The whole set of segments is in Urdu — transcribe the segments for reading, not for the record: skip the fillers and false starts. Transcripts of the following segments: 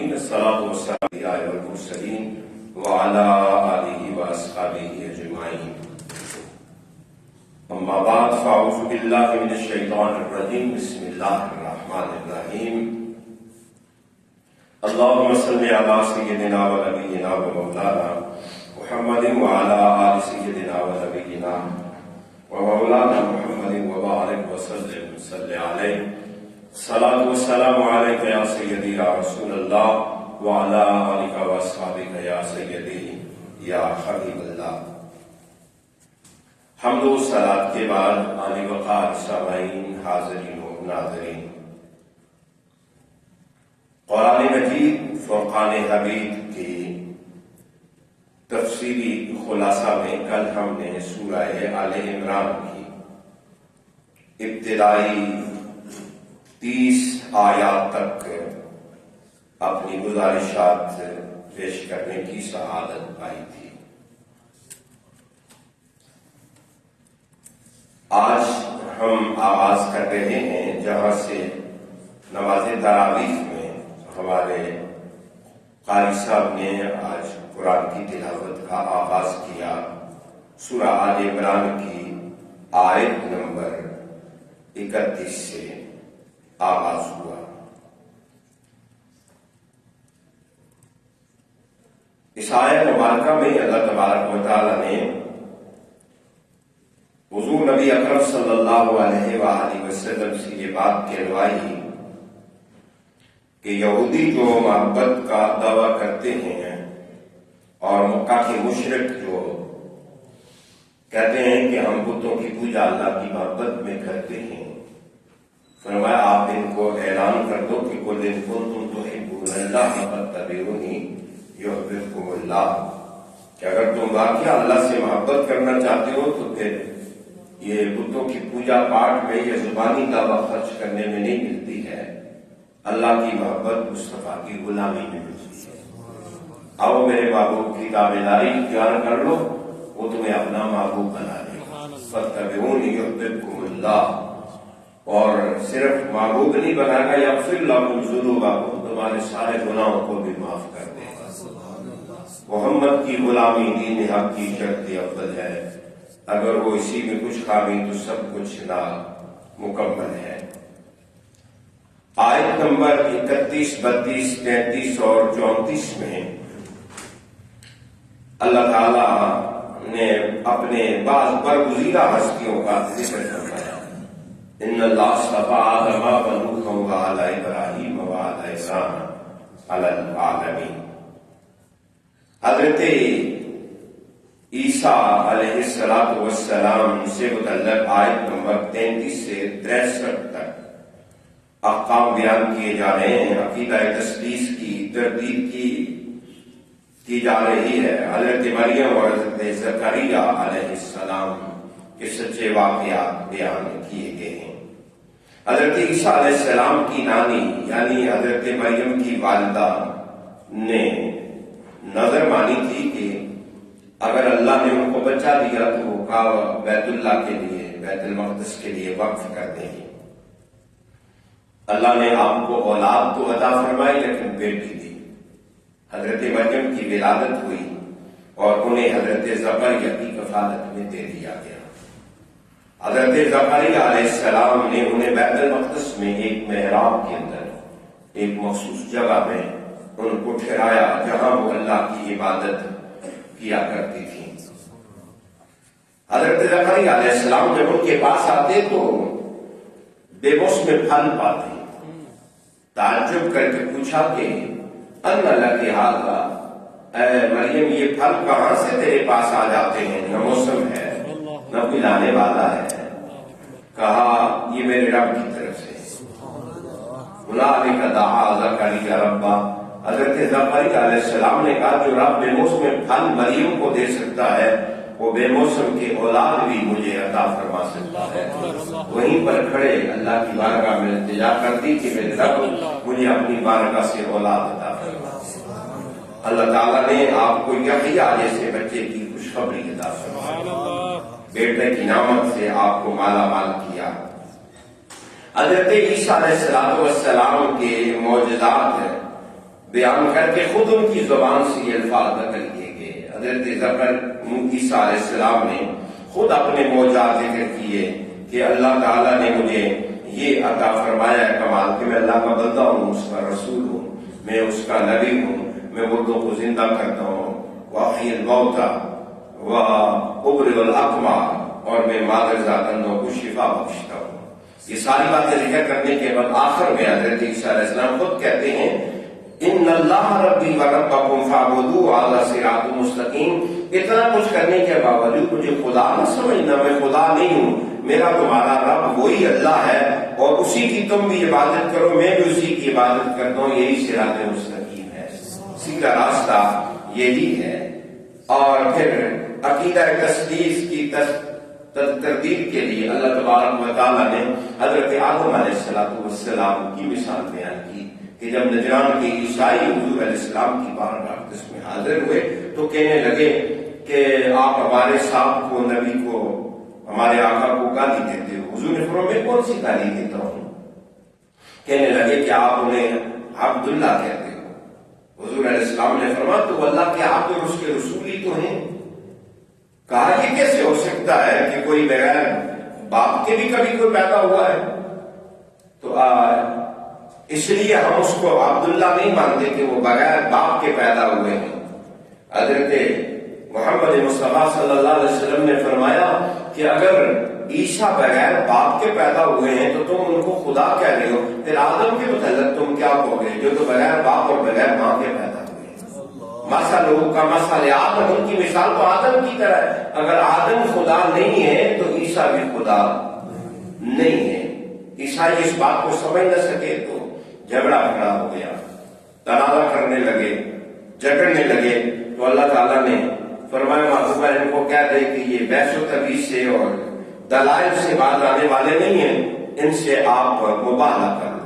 العالمين الصلاة والسلام على المرسلين وعلى آله وأصحابه أجمعين أما بعد فأعوذ بالله من الشيطان الرجيم بسم الله الرحمن الرحيم اللهم صل على سيدنا ونبينا ومولانا محمد وعلى آل سيدنا ونبينا ومولانا محمد وبارك وسلم صل عليه الصلاة والسلام عليك يا سيدي يا رسول الله وعلى آلك وأصحابك يا سيدي یا حبیب اللہ۔ حمد و صلات کے بعد عالی وقار سامعین، حاضرین و ناظرین، قرآن مجید فرقان حمید کی تفصیلی خلاصہ میں کل ہم نے سورہ آل عمران کی ابتدائی 30 آیات تک اپنی گزارشات پیش کرنے کی سعادت پائی تھی۔ آج ہم آغاز کر رہے ہیں جہاں سے نماز تراویح میں ہمارے قاری صاحب نے آج قرآن کی تلاوت کا آغاز کیا۔ سورہ آل عمران کی آیت نمبر 31 سے آغاز ہوا۔ اس آیت مبارکہ میں اللہ تبارک و تعالی نے حضور نبی اکرم صلی اللہ علیہ وآلہ وسلم سے یہ بات کہلوائی کہ یہودی جو محبت کا دعویٰ کرتے ہیں اور مکہ کے مشرک جو کہتے ہیں کہ ہم بتوں کی پوجا اللہ کی محبت میں کرتے ہیں، فرمایا آپ ان کو اعلان کر دو کہ قل ان کنتم تحبون اللہ فاتبعونی یحببکم اللہ، کہ اگر تم واقعہ اللہ سے محبت کرنا چاہتے ہو تو پھر یہ بتوں کی پوجا پاٹ میں یا زبانی دعویٰ خرچ کرنے میں نہیں ملتی ہے، اللہ کی محبت مصطفیٰ کی غلامی میں ملتی ہے۔ آؤ میرے محبوب کی تابعداری اختیار کر لو، وہ تمہیں اپنا محبوب بنا دے گا۔ فاتبعونی یحببکم اللہ، اور صرف محبوب نہیں بنائے گا، یغفر لکم ذنوبکم، تمہارے سارے گناہوں کو بھی معاف کر دے گا۔ محمد کی غلامی دین حق کی شرط افضل ہے، اگر وہ اسی میں کچھ خامی تو سب کچھ نامکمل ہے۔ آیت نمبر 31، 32، 33 اور 34 میں اللہ تعالی نے اپنے بعض برگزیدہ ہستیوں کا ذکر فرمایا۔ ان اللہ اصطفیٰ آدم ونوحا وآل ابراہیم وآل عمران علی العالمین۔ حضرت عیسیٰ علیہ السلام سے متعلق آیت نمبر 33 سے 63 تک احکام بیان کیے جا رہے ہیں، عقیدہ تثلیث کی تردید کی جا رہی ہے۔ حضرت مریم اور حضرت زکریا علیہ السلام کے سچے واقعات بیان کیے گئے ہیں۔ حضرت عیسیٰ علیہ السلام کی نانی یعنی حضرت مریم کی والدہ نے نظر مانی تھی کہ اگر اللہ نے ان کو بچہ دیا تو وہ بیت اللہ کے لیے، بیت المقدس کے لیے وقف کر دیں گے۔ اللہ نے آپ کو اولاد تو عطا فرمائی لیکن بیٹی دی۔ حضرت مریم کی ولادت ہوئی اور انہیں حضرت زکریا کی کفالت میں دے دیا گیا۔ حضرت زکریا علیہ السلام نے انہیں بیت المقدس میں ایک محراب کے اندر ایک مخصوص جگہ میں ان کو ٹھہرایا جہاں وہ اللہ کی عبادت کیا کرتی تھی۔ حضرت زکریا علیہ السلام جب ان کے پاس آتے تو بے موسم پھل پاتے، تعجب کر کے پوچھا کہ ان لک ھذا، اے مریم یہ پھل کہاں سے تیرے پاس آ جاتے ہیں؟ نہ موسم ہے نہ کوئی لانے والا ہے۔ کہا یہ میرے رب کی طرف سے۔ ہنالک دعا زکریا ربہ، حضرت زکریا علیہ السلام نے کہا جو رب بے موسم پھل مریم کو دے سکتا ہے وہ بے موسم کی اولاد بھی مجھے عطا فرما سکتا ہے۔ وہیں پر کھڑے اللہ کی بارگاہ میں التجا کر دی کہ میرے رب مجھے اپنی بارگاہ سے اولاد عطا فرما۔ اللہ تعالیٰ نے آپ کو یحییٰ جیسے بچے کی خوشخبری عطا فرمائی، بیٹے کی نعمت سے آپ کو مالا مال کیا۔ حضرت عیسیٰ علیہ السلام کے معجزات بیان کر کے خود ان کی زبان سے یہ الفاظ نقل کیے گئے۔ حضرت عیسیٰ علیہ السلام نے خود اپنے معجزات ذکر کیے کہ اللہ تعالیٰ نے مجھے یہ عطا فرمایا ہے کمال کہ میں اللہ کا بندہ ہوں، اس کا رسول ہوں، میں اس کا نبی ہوں، میں مردوں کو زندہ کرتا ہوں، وَأَحْيِي الْمَوْتَى وَأُبْرِئُ الْأَكْمَحَ، اور میں معجزات اندھوں کو شفا بخشتا ہوں۔ یہ ساری باتیں ذکر کرنے کے بعد آخر میں حضرت عیسیٰ علیہ السلام خود کہتے ہیں ان اللہ ربی وربکم فاعبدوہ ھذا صراط مستقیم۔ اتنا کچھ کرنے کے باوجود مجھے خدا نہ سمجھنا، میں خدا نہیں ہوں، میرا تمہارا رب وہی اللہ ہے اور اسی کی تم بھی عبادت کرو، میں بھی اسی کی عبادت کرتا ہوں، یہی صراط مستقیم ہے، اسی کا راستہ یہی ہے۔ اور پھر عقیدہ تثلیث کی تردید کے لیے اللہ تبارک و تعالیٰ نے حضرت آدم علیہ السلام کی مثال بیان کی کہ جب نجران کے عیسائی حضور علیہ السلام کی بارگاہ میں حاضر ہوئے تو کہنے لگے کہ آپ ہمارے صاحب کو، نبی کو، ہمارے آقا کو گالی دیتے ہو۔ حضور نے فرمایا میں کون سی گالی دیتا ہوں؟ کہنے لگے کہ آپ انہیں عبداللہ کہتے ہو۔ حضور علیہ السلام نے فرمایا تو اللہ کے عبد اور اس کے رسول ہی تو ہیں۔ کہا یہ کیسے ہو سکتا ہے کہ کوئی بغیر باپ کے بھی کبھی کوئی پیدا ہوا ہے؟ تو اس لیے ہم اس کو عبداللہ نہیں مانتے کہ وہ بغیر باپ کے پیدا ہوئے ہیں۔ حضرت محمد مصطفیٰ صلی اللہ علیہ وسلم نے فرمایا کہ اگر عیسیٰ بغیر باپ کے پیدا ہوئے ہیں تو تم ان کو خدا کہہ رہے ہو، پھر آدم کے متعلق تم کیا کہو گے جو تو بغیر باپ اور بغیر ماں کے پیدا ہوئے؟ مثل کا مثل آدم، ان کی مثال تو آدم کی طرح ہے۔ اگر آدم خدا نہیں ہے تو عیسیٰ بھی خدا نہیں ہے۔ عیسائی اس بات کو سمجھ نہ سکے تو جھگڑا کھڑا ہو گیا، تنازع کرنے لگے، جھگڑنے لگے، تو اللہ تعالیٰ نے فرمایا محبوبہ ان کو کہہ دے کہ یہ بحث و تبیح سے اور دلائل سے بعد آنے والے نہیں ہیں، ان سے آپ مباہلہ کر لو۔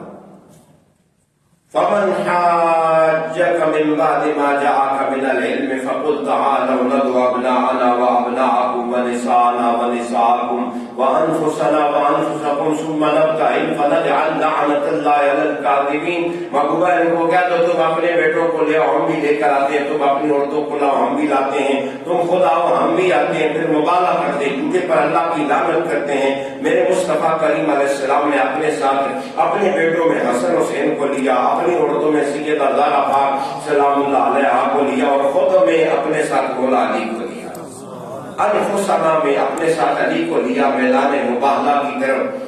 فمن حاجك من بعد ما جاءك من العلم فقل تعالوا ندعو أبناءنا وأبناءكم ونساءنا ونساءكم وأنفسنا وأنفسكم ثم نبتهل فنجعل لعنة الله على الكاذبين۔ محبوبہ ان کو کہہ دو تم اپنے بیٹوں کو لے آؤ، ہم بھی لے کر آتے ہیں، تم اپنی عورتوں کو لاؤ، ہم بھی لاتے ہیں، تم خود آؤ ہم بھی آتے ہیں، پھر مبالغہ کرتے ہیں، جھوٹے پر اللہ کی لعنت کرتے ہیں۔ میرے مصطفیٰ کریم علیہ السلام نے اپنے ساتھ اپنے بیٹوں میں حسن حسین کو لیا، اپنی عورتوں میں سیدہ زہرا پاک سلام اللہ علیہا کو لیا، اور خود میں اپنے ساتھ مولا علی کو لیا، انفسنا میں اپنے ساتھ علی کو لیا میدان مباہلہ کی طرف۔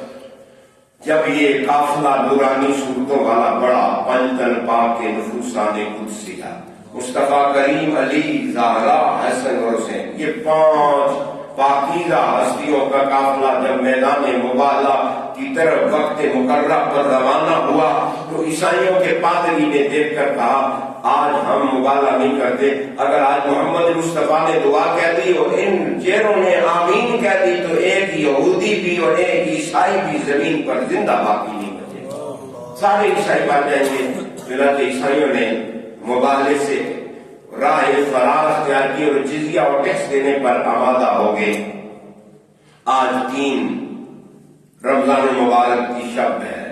جب یہ قافلہ نورانی صورتوں والا بڑا پنجتن پاک کے نفوسان قدسیہ مصطفیٰ کریم، علی، زہرا، حسن اور حسین، یہ 5 پاکیزہ ہستیوں کا قافلہ جب میدان مباہلہ کی طرف وقت مقررہ پر روانہ ہوا تو عیسائیوں کے پادری نے دیکھ کر کہا آج ہم مباہلہ نہیں کرتے، اگر آج محمد مصطفیٰ نے دعا کہہ دی اور ان چہروں نے آمین کہہ دی تو ایک یہودی بھی اور ایک عیسائی بھی زمین پر زندہ باقی نہیں بچے، سارے عیسائی مر جائیں گے۔ چنانچہ عیسائیوں نے مباہلے سے راہ فرار اختیار کی اور جزیہ اور ٹیکس دینے پر آمادہ ہو گئے۔ آج 3 رمضان مبارک کی شب ہے۔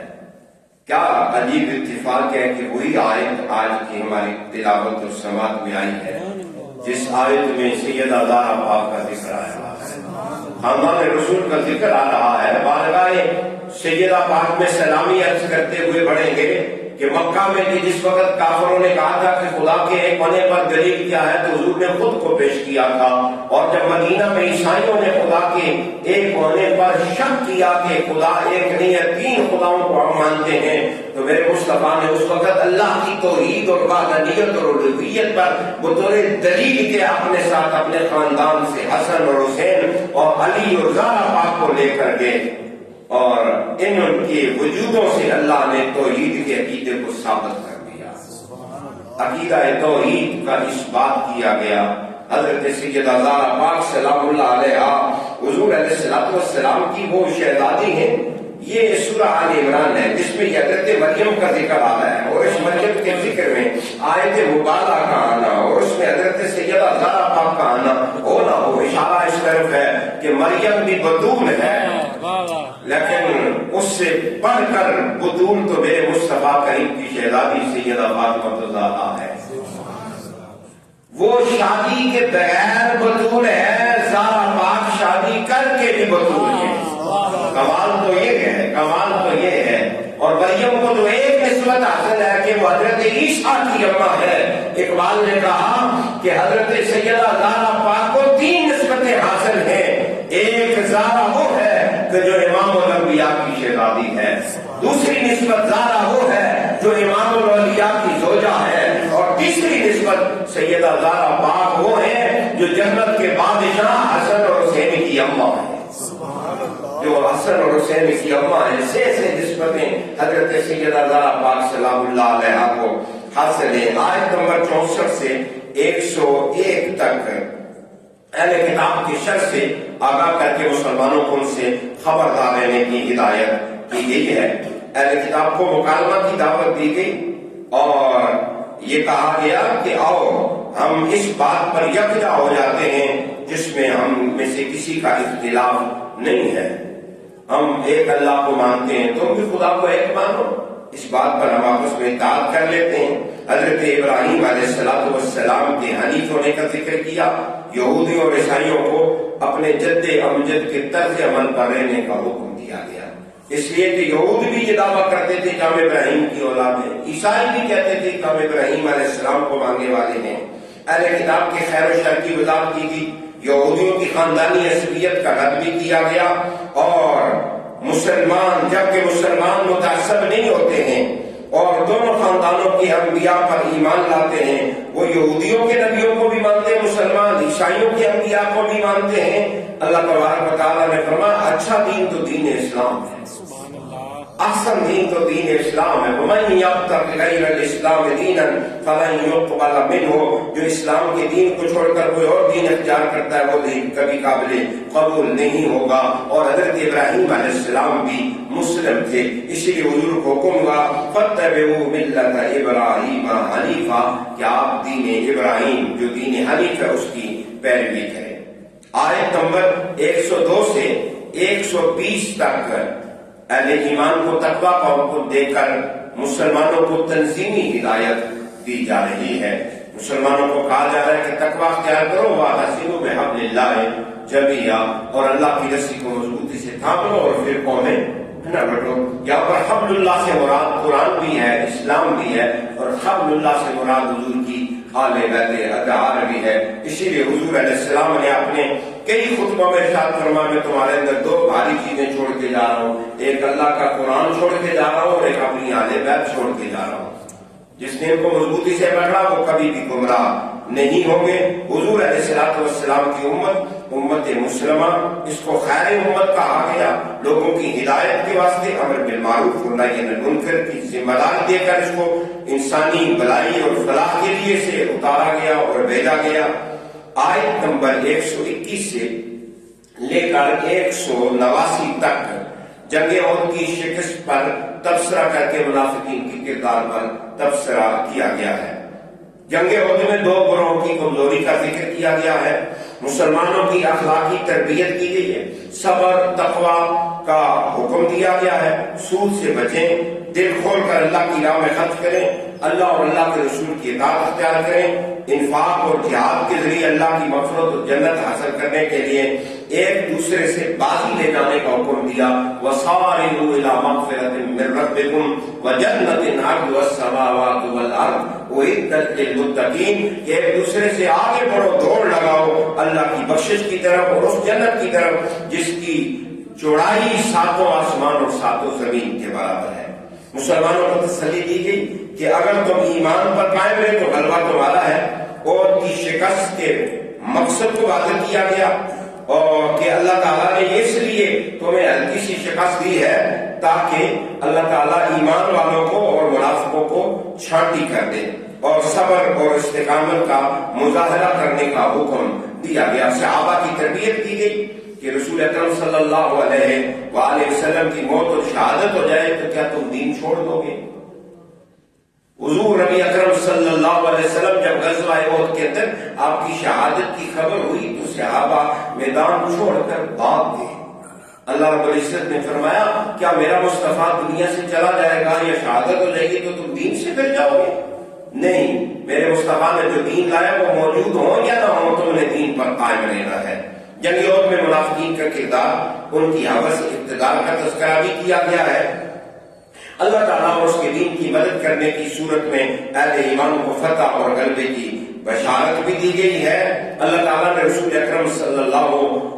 کیا عجیب اتفاق ہے کہ وہی آیت آج کی ہماری تلاوت اور سماعت میں آئی ہے جس آیت میں سیدہ زہرا پاک کا ذکر آ رہا ہے، خاندان رسول کا ذکر آ رہا ہے۔ بارگاہ سیدہ پاک میں سلامی عرض کرتے ہوئے بڑھیں گے کہ مکہ میں جس وقت کافروں نے کہا تھا کہ خدا کے ایک ہونے پر دلیل کیا ہے تو حضور نے خود کو پیش کیا تھا، اور جب مدینہ میں عیسائیوں نے خدا کے ایک ہونے پر شک کیا کہ خدا ایک نہیں ہے 3 خداؤں کو ہم مانتے ہیں، تو میرے مصطفیٰ نے اس وقت اللہ کی توحید اور وحدانیت اور الوہیت پر بطور دلیل کے اپنے ساتھ اپنے خاندان سے حسن اور حسین اور علی اور زہرا پاک کو لے کر گئے، اور ان کے وجودوں سے اللہ نے توحید کے عقیدے کو ثابت کر دیا۔ عقیدہ توحید کا اس بات کیا گیا۔ حضرت سیدہ زہرا پاک سلام اللہ علیہا حضور علیہ السلام کی وہ شہزادی ہیں۔ یہ سورہ آل عمران ہے جس میں حضرت مریم کا ذکر آ رہا ہے، اور اس مریم کے ذکر میں آیت مبارکہ کا آنا اور اس میں حضرت سیدہ زہرا پاک کا آنا ہو نہ ہو اشارہ اس طرف ہے کہ مریم بھی بطول ہے، لیکن اس سے بڑھ کر بطول تو میرے مصطفیٰ کریم کی شہزادی سیدہ فاطمہ الزہرا ہے. وہ شادی کے بغیر بطول ہے، زہرا پاک شادی کر کے بھی بطول ہے. کمال تو یہ ہے، کمال تو یہ ہے. اور مریم کو تو ایک نسبت حاصل ہے کہ وہ حضرت عیسیٰ کی اماں ہے. اقبال نے کہا کہ حضرت سیدہ زہرا پاک کو 3 نسبتیں حاصل ہیں. ایک زہرا وہ ہے کہ جو امام الانبیاء کی شہزادی ہے، دوسری نسبت زہرا وہ ہے جو امام الاولیاء کی زوجہ ہے، اور تیسری نسبت سیدہ زہرا پاک وہ ہے جو جنت کے بادشاہ حسن اور حسین کی اماں ہے. جو حسن اور حسین کی اماں ہیں، سے نسبتیں حضرت سیدہ زہرا پاک سلام اللہ علیہا کو حاصل ہیں. آیت نمبر 64 سے 101 تک اہل کتاب کی شر سے آگاہ کر کے مسلمانوں کو ان سے خبردار رہنے کی ہدایت کی گئی ہے. اہل کتاب کو مکالمہ کی دعوت دی گئی اور یہ کہا گیا کہ آؤ ہم اس بات پر یکجا ہو جاتے ہیں جس میں ہم میں سے کسی کا اختلاف نہیں ہے. ہم ایک اللہ کو مانتے ہیں، تم بھی خدا کو ایک مانو. اس بات پر ہم آپس میں اتحاد کر لیتے ہیں. حضرت ابراہیم علیہ السلام کے حنیف ہونے کا ذکر کیا. یہودیوں اور عیسائیوں کو اپنے جد امجد کے طرز عمل پر رہنے کا حکم دیا گیا، اس لیے کہ یہود بھی یہ دعویٰ کرتے تھے کہ ہم ابراہیم کی اولاد ہیں، عیسائی بھی کہتے تھے کہ ہم ابراہیم علیہ السلام کو ماننے والے ہیں. اہل کتاب کے خیر و شر کی وضاحت کی گئی. یہودیوں کی خاندانی عصبیت کا رد بھی کیا گیا. اور مسلمان جبکہ مسلمان متعصب نہیں ہوتے ہیں اور دونوں خاندانوں کی انبیاء پر ایمان لاتے ہیں، وہ یہودیوں کے نبیوں کو بھی مانتے ہیں، مسلمان عیسائیوں کے انبیاء کو بھی مانتے ہیں. اللہ تبارک و تعالیٰ نے فرمایا اچھا دین تو دین اسلام ہے، احسن دین تو دین اسلام ہے. وَمَن يَبْتَغِ غَيْرَ الْإِسْلَامِ دِينًا فَلَن يُقْبَلَ مِنْهُ. جو اسلام کے دین کو چھوڑ کر کوئی اور دین اختیار کرتا ہے وہ دین کبھی قابل قبول نہیں ہوگا. اور حضرت ابراہیم علیہ السلام بھی مسلم تھے، اسی لیے حضور کو حکم ہوا فَاتَّبِعُوا مِلَّةَ إِبْرَاهِيمَ حَنِيفًا کہ آپ دین ابراہیم جو دین حنیف ہے اس کی پیروی کریں. آیت نمبر 102 سے 120 تک اہل ایمان کو تقویٰ کا حکم دے کر مسلمانوں کو تنظیمی ہدایت دی جا رہی ہے. مسلمانوں کو کہا جا رہا ہے کہ تقویٰ اختیار کرو، وَاعْتَصِمُوا بِحَبْلِ اللَّهِ جَمِيعًا، اور اللہ کی رسی کو مضبوطی سے تھام لو اور پھر قومیں نہ بٹو. یہاں پر حبل اللہ سے مراد قرآن بھی ہے، اسلام بھی ہے، اور حبل اللہ سے مراد حضور کی آل بیت اطہار بھی ہے. اسی لیے حضور علیہ السلام نے اپنے کئی خطبوں میں ارشاد فرمایا میں تمہارے اندر 2 بھاری چیزیں چھوڑ کے جا رہا ہوں، ایک اللہ کا قرآن چھوڑ کے جا رہا ہوں اور ایک اپنی آل بیت چھوڑ کے جا رہا ہوں. جس نے ان کو مضبوطی سے پکڑا وہ کبھی بھی گمراہ نہیں ہوں گے. حضور علیہ السلام کی امت مسلمہ، اس کو خیر امت کہا گیا. لوگوں کی ہدایت کے واسطے امر بالمعروف اور نہی عن المنکر کی ذمہ داری دے کر اس کو انسانی بھلائی اور فلاح کے لیے سے اتارا گیا اور بھیجا گیا. آیت نمبر 121 سے لے کر 189 تک جنگ احد کی شکست پر تبصرہ کر کے منافقین کی کردار پر تبصرہ کیا گیا ہے. جنگ احد میں 2 گروہوں کی کمزوری کا ذکر کیا گیا ہے. مسلمانوں کی اخلاقی تربیت کی گئی ہے. صبر تقویٰ کا حکم دیا گیا ہے. سود سے بچیں، دل کھول کر اللہ کی راہ میں خرچ کریں، اللہ اور اللہ کے رسول کی اطاعت اختیار کریں. انفاق اور جہاد کے ذریعے اللہ کی مغفرت اور جنت حاصل کرنے کے لیے ایک دوسرے سے بازی لے جانے کا حکم دیا. وَصَارِعُوا إِلَىٰ مَغْفِرَةٍ مِّن رَّبِّكُمْ وَجَنَّةٍ عَرْضُهَا السَّمَاوَاتُ وَالْأَرْضُ أُعِدَّتْ لِلْمُتَّقِينَ. کہ ایک دوسرے سے آگے بڑھو، دوڑ لگاؤ اللہ کی بخشش کی طرف اور اس جنت کی طرف جس کی چوڑائی 7 آسمان اور 7 زمین کے برابر ہے. مسلمانوں کو تسلی دی گئی کہ اگر تم ایمان پر قائم رہے تو غلبہ تمہارا ہے. اور کی شکست کے مقصد کو واضح کیا گیا اور کہ اللہ تعالیٰ نے اس لیے تمہیں ہلکی سی شکست دی ہے تاکہ اللہ تعالیٰ ایمان والوں کو اور منافقوں کو چھانٹی کر دے. اور صبر اور استقامت کا مظاہرہ کرنے کا حکم دیا گیا. صحابہ کی تربیت کی گئی کہ رسول اکرم صلی اللہ علیہ وآلہ وسلم کی موت اور شہادت ہو جائے تو کیا تم دین چھوڑ دو گے؟ حضور نبی اکرم صلی اللہ علیہ وسلم جب غزوہ احد کے اندر آپ کی شہادت کی خبر ہوئی تو صحابہ میدان چھوڑ کر بھاگ گئے. اللہ رب العزت نے فرمایا کیا میرا مصطفیٰ دنیا سے چلا جائے گا یا شہادت ہو جائے گی تو تم دین سے پھر جاؤ گے؟ نہیں، میرے مصطفیٰ نے جو دین لایا وہ موجود ہو یا نہ ہو تم نے دین پر قائم رہنا ہے۔ جنگ عہد میں منافقین کا کردار، ان کی حوث اقتدار کا تذکرہ بھی کیا گیا ہے۔ اللہ تعالیٰ اور اس کے دین کی مدد کرنے کی صورت میں اہل ایمان کو فتح اور غلبے کی بشارت بھی دی گئی ہے۔ اللہ تعالیٰ نے رسول اکرم صلی اللہ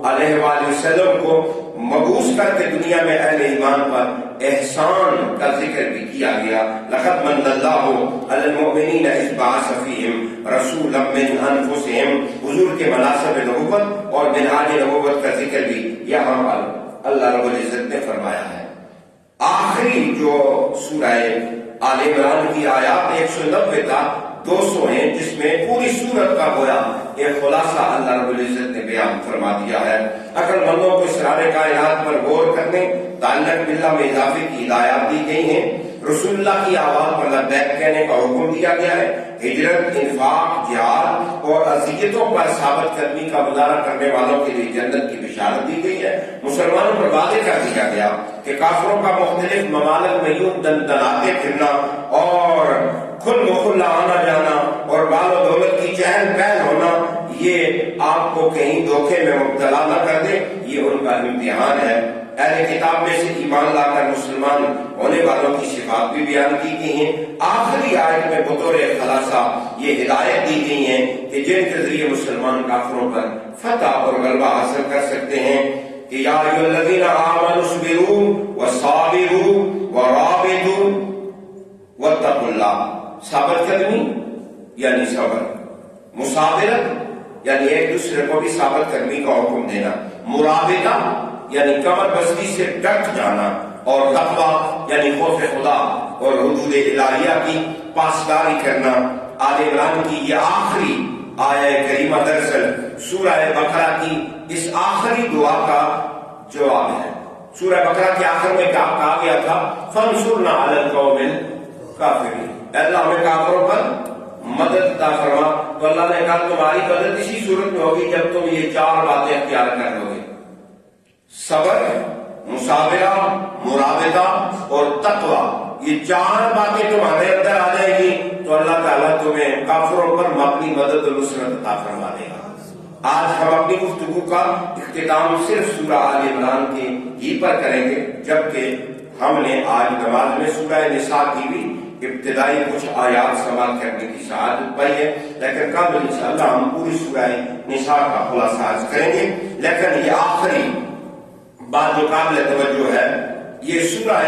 علیہ وآلہ وسلم کو مبعوث کر کے دنیا میں اہل ایمان پر احسان کا ذکر بھی کیا گیا۔ لقد من اللہ علی المؤمنین اذ بعث فیہم رسولا من انفسہم، حضور کے مناصب نبوت اور منہاج نبوت کا ذکر بھی یہاں پر اللہ رب العزت نے فرمایا ہے۔ آخری جو سورہ آل عمران کی آیات 190 تا 200 ہیں، جس میں پوری سورت کا گویا ایک خلاصہ اللہ رب العزت نے بیان فرما دیا ہے۔ عقل مندوں کو اسرار کائنات پر غور کرنے، تعلق باللہ میں اضافے کی ہدایات دی گئی ہیں۔ رسول اللہ کی آواز پر لبیک کہنے کا حکم دیا گیا ہے۔ ہجرت، انفاق، جہاد اور اذیتوں پر ثابت قدمی کا مظاہرہ کرنے والوں کے لیے جنت کی بشارت دی گئی ہے۔ مسلمانوں پر واضح کر دیا گیا کہ کافروں کا مختلف ممالک میں یوں دناتے پھرنا اور کھل مخلا آنا جانا اور مال و دولت کی چہل پہل ہونا، یہ آپ کو کہیں دھوکے میں مبتلا نہ کر دے، یہ ان کا امتحان ہے۔ اہل کتاب میں سے ایمان لا کر مسلمان ہونے والوں کی صفات بھی بیان کی گئی ہیں۔ آخری آیت میں بطور خلاصہ یہ ہدایت دی گئی ہے کہ جن کے ذریعے مسلمان کافروں پر فتح اور غلبہ حاصل کر سکتے ہیں کہ یا ایھا الذین آمنوا اصبروا وصابروا ورابطوا واتقوا اللہ۔ ثابت قدمی یعنی صبر، مصابرت یعنی ایک دوسرے کو بھی ثابت قدمی کا حکم دینا، مرابطہ یعنی کمر بستی سے ڈٹ جانا، اور تقویٰ یعنی خوف خدا اور حدود الہیہ کی پاسداری کرنا۔ آل عمران کی یہ آخری آیہ کریمہ دراصل سورہ بقرہ کی اس آخری دعا کا جواب ہے۔ سورہ بقرہ کے آخر میں کہا گیا تھا فانصرنا علی القوم الکافرین، اے اللہ ہمیں کافروں پر مدد عطا فرما۔ تو اللہ نے کہا تمہاری مدد اسی صورت میں ہوگی جب تم یہ چار باتیں اختیار کر لو گے، صبر، مصابرہ، مرابطہ اور تقویٰ۔ یہ چار باتیں تمہارے اندر آ جائیں گی تو اللہ تعالیٰ تمہیں کافروں پر اپنی مدد و نصرت عطا فرما دے گا۔ آج ہم اپنی گفتگو کا اختتام صرف سورہ آل عمران کے ہی پر کریں گے، جبکہ ہم نے آج نماز میں سورہ نساء کی بھی ابتدائی کچھ آیات سماعت کرنے کی سعادت پائی ہے، لیکن کل انشاءاللہ ہم پوری سورہ نساء کا خلاصہ آج کریں گے۔ لیکن یہ آخری بات جو قابل توجہ ہے، یہ سورہ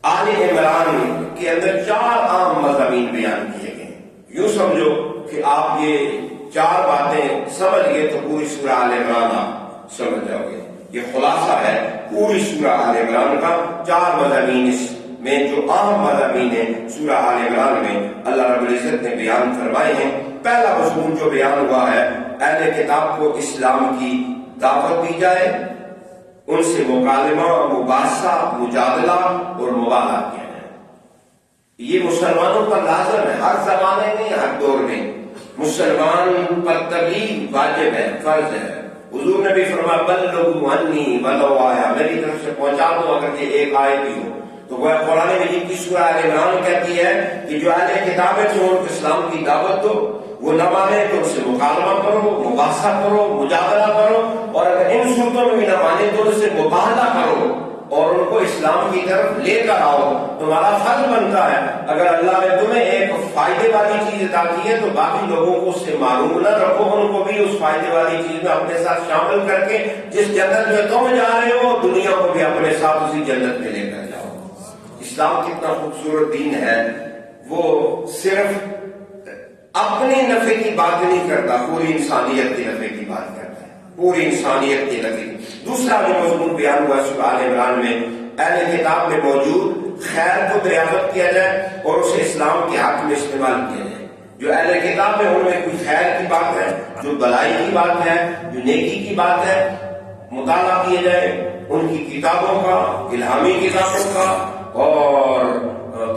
آل عمران کے اندر چار عام مضامین بیان کیے گئے۔ یوں سمجھو کہ آپ یہ چار باتیں سمجھ گئے تو پوری سورہ آل عمران آپ سمجھ جاؤ گے۔ یہ خلاصہ ہے پوری سورہ آل عمران کا۔ چار مضامین اس میں جو اہم مضامین ہیں سورہ آل عمران میں اللہ رب العزت نے بیان فرمائے ہیں۔ پہلا مضمون جو بیان ہوا ہے، اہل کتاب کو اسلام کی دعوت دی جائے، ان سے مکالمہ، مباحثہ، مجادلہ اور مباحثہ کیا جائے۔ یہ مسلمانوں پر لازم ہے، ہر زمانے میں ہر دور میں مسلمان پر تبلیغ واجب ہے، فرض ہے۔ حضور نے بھی فرمایا بلغوا عنی ولو آیا، میری طرف سے پہنچا دو اگر یہ ایک آیت بھی ہو۔ تو وہ قرآن مجید کی سورہ آل عمران کہتی ہے کہ جو اہل کتاب ہے تو ان کو اسلام کی دعوت دو، وہ نہ مانے تو ان سے مکالمہ کرو، مباحثہ کرو، مجادلہ کرو، اور اگر ان صورتوں میں بھی نہ مانے تو ان سے مباہلہ کرو اور ان کو اسلام کی طرف لے کر آؤ۔ تمہارا فرض بنتا ہے اگر اللہ نے تمہیں ایک فائدے والی چیز عطا کی ہے تو باقی لوگوں کو اس سے معلوم نہ رکھو، ان کو بھی اس فائدے والی چیز میں اپنے ساتھ شامل کر کے جس جنت میں تم جا رہے ہو دنیا کو بھی اپنے ساتھ اسی جنت میں لے کر جاؤ۔ اسلام کتنا خوبصورت دین ہے، وہ صرف اپنے نفع کی بات نہیں کرتا، پوری انسانیت کے نفع کی بات کرتا ہے، پوری انسانیت کے نفع۔ دوسرا جو مضمون بیان ہوا سورہ آل عمران میں، اہل کتاب میں موجود خیر کو دریافت کیا جائے اور اسے اسلام کے حق میں استعمال کیا جائے۔ جو اہل کتاب ہے ان میں کوئی خیر کی بات ہے، جو بلائی کی بات ہے، جو نیکی کی بات ہے، مطالعہ کیا جائے ان کی کتابوں کا، الہامی کتابوں کا اور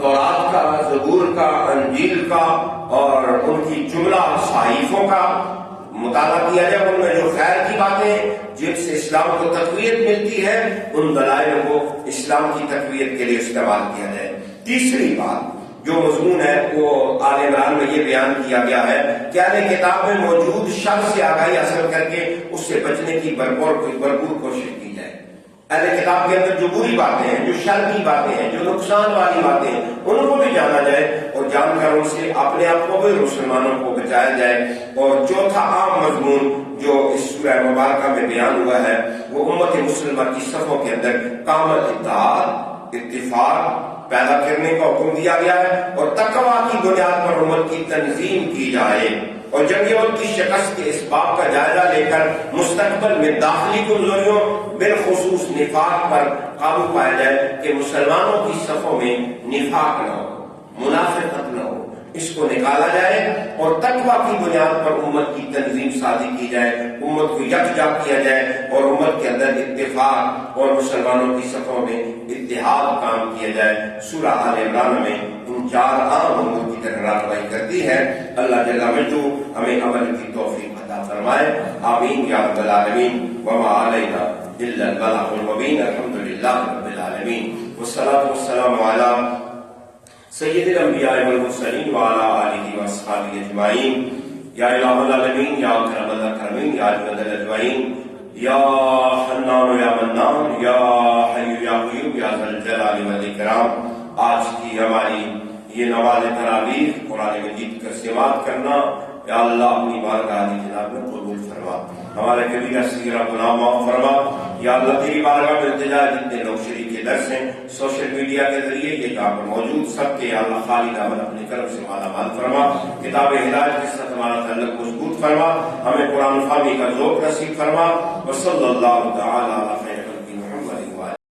تورات کا، زبور کا، انجیل کا اور ان کی جملہ صحیفوں کا مطالعہ کیا جائے، ان میں جو خیر کی باتیں جن سے اسلام کو تقویت ملتی ہے ان دلائل کو اسلام کی تقویت کے لیے استعمال کیا جائے۔ تیسری بات جو مضمون ہے وہ آل عمران میں یہ بیان کیا گیا ہے کہ اہل کتاب میں موجود شر سے آگاہی حاصل کر کے اس سے بچنے کی بھرپور کوشش کی جائے۔ اہل کتاب کے اندر جو بری باتیں ہیں، جو شر کی باتیں ہیں، جو نقصان والی باتیں ہیں، ان کو بھی جانا جائے اور جان کر ان سے اپنے آپ کو بھی مسلمانوں کو بچایا جائے۔ اور چوتھا عام مضمون جو اس سورہ مبارکہ میں بیان ہوا ہے وہ امت مسلمہ کی صفوں کے اندر کامل اتحاد، اتفاق پیدا کرنے کا حکم دیا گیا ہے اور تقویٰ کی بنیاد پر امت کی تنظیم کی جائے اور جنگ عہد کی شکست کے اسباب کا جائزہ لے کر مستقبل میں داخلی کمزوریوں بالخصوص نفاق پر قابو پایا جائے کہ مسلمانوں کی صفوں میں نفاق نہ ہو، منافقت نہ ہو، اس کو نکالا جائے اور تقویٰ کی بنیاد پر امت کی تنظیم سازی کی جائے، امت کو یکجا کیا جائے اور امت کے اندر اتفاق اور مسلمانوں کی صفوں میں اتحاد کام کیا جائے۔ سورہ آل عمران میں ان 4 عام امور کی طرح رہنمائی کرتی ہے۔ اللہ جل وجہ ہمیں عمل کی توفیق عطا فرمائے، آمین یا رب العالمین۔ وما علینا الا البلاغ المبین۔ الحمدللہ رب العالمین، والصلاۃ والسلام علی سید الانبیاء والمرسلین وعلی آلہ واصحابہ اجمعین۔ یا الہ العالمین، یا اکرم الاکرمین، یا اجود الاجمعین، یا حنان یا منان، یا حی یا قیوم، یا ذا الجلال والاکرام۔ آج کی ہماری یہ نماز تراویح قرآن مجید کا سماعت کرنا یا اللہ اپنی بارگاہ جناب میں قبول فرما، ہمارے کبیرہ صغیرہ گناہ معاف فرما۔ یا اللہ تیری بارگاہ میں التجا جتنے لوگ شریک درس ہیں سوشل میڈیا کے ذریعے یہ جہاں پر موجود سب کے یا اللہ خالد عمل اپنے کرم سے مالا مال فرما، کتاب ہدایت کے ساتھ ہمارا تعلق مضبوط فرما، ہمیں قرآن فہمی کا ذوق نصیب فرما۔ وصلی اللہ تعالی علی